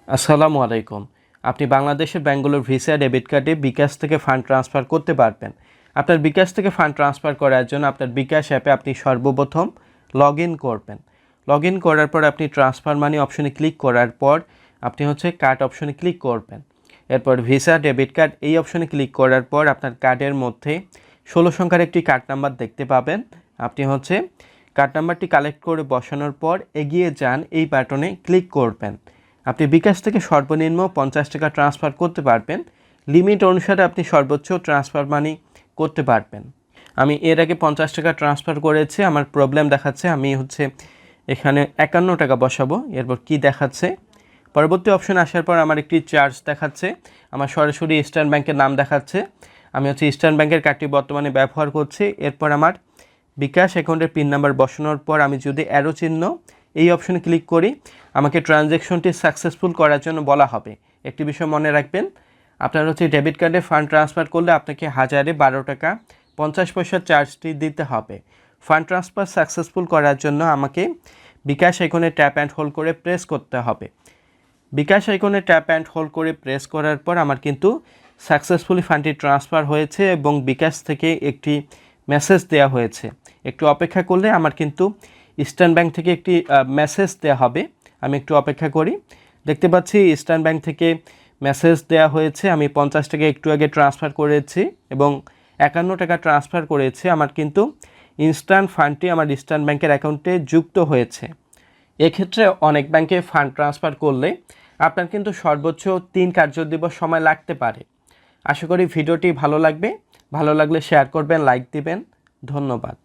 আসসালামু আলাইকুম। আপনি বাংলাদেশের ব্যাংকগুলোর ভিসা ডেবিট কার্ডে বিকাশ থেকে ফান্ড ট্রান্সফার করতে পারবেন। আপনার বিকাশ থেকে ফান্ড ট্রান্সফার করার জন্য আপনার বিকাশ অ্যাপে আপনি সর্বপ্রথম লগ ইন করবেন। লগ ইন করার পর আপনি ট্রান্সফার মানি অপশনে ক্লিক করার পর আপনি কার্ড অপশনে ক্লিক করবেন। এরপর ভিসা ডেবিট কার্ড এই অপশনে ক্লিক করার পর আপনার কার্ডের মধ্যে 16 সংখ্যার একটি কার্ড নাম্বার দেখতে পাবেন। আপনি কার্ড নাম্বারটি কালেক্ট করে বসানোর পর এগিয়ে যান এই বাটনে ক্লিক করবেন। আপনি বিকাশ থেকে সর্বনিম্ন 50 টাকা ট্রান্সফার করতে পারবেন। লিমিট অনুসারে আপনি সর্বোচ্চ ট্রান্সফার মানি করতে পারবেন। আমি এর আগে 50 টাকা ট্রান্সফার করেছি, আমার প্রবলেম দেখাচ্ছে। আমি এখানে 51 টাকা বসাবো। এরপর কি দেখাচ্ছে, পরবর্তী অপশন আসার পর আমার একটি চার্জ দেখাচ্ছে। আমার সরাসরি ইস্টার্ন ব্যাংকের নাম দেখাচ্ছে। আমি ইস্টার্ন ব্যাংকের কার্ডটি বর্তমানে ব্যবহার করছি। এরপর আমার বিকাশ অ্যাকাউন্টের পিন নাম্বার বসানোর পর আমি যদি অ্যারো চিহ্ন এই অপশনে ক্লিক করি, আমাকে ট্রানজ্যাকশনটি সাকসেসফুল করার জন্য বলা হবে। একটি বিষয় মনে রাখবেন, আপনার ডেবিট কার্ডে ফান্ড ট্রান্সফার করলে আপনাকে 12 টাকা 50 পয়সার চার্জটি দিতে হবে। ফান্ড ট্রান্সফার সাকসেসফুল করার জন্য আমাকে বিকাশ আইকনে ট্যাপ অ্যান্ড হোল্ড করে প্রেস করতে হবে। বিকাশ আইকনে ট্যাপ অ্যান্ড হোল্ড করে প্রেস করার পর আমার সাকসেসফুলি ফান্ডটি ট্রান্সফার হয়েছে এবং বিকাশ থেকে একটি মেসেজ দেওয়া হয়েছে। একটু অপেক্ষা করলে আমার ইস্টার্ন ব্যাংক থেকে একটি মেসেজ দেওয়া হবে। আমি একটু অপেক্ষা করি। দেখতে পাচ্ছি ইস্টার্ন ব্যাংক থেকে মেসেজ দেওয়া হয়েছে। আমি 50 টাকা একটু আগে ট্রান্সফার করেছি এবং 51 টাকা ট্রান্সফার করেছি। আমার ইনস্ট্যান্ট ফান্ডটি আমার ইস্টার্ন ব্যাংকের অ্যাকাউন্টে যুক্ত হয়েছে। এক্ষেত্রে অনেক ব্যাংকে ফান্ড ট্রান্সফার করলে আপনার সর্বোচ্চ 3 কার্যদিবস সময় লাগতে পারে। আশা করি ভিডিওটি ভালো লাগবে। ভালো লাগলে শেয়ার করবেন, লাইক দিবেন। ধন্যবাদ।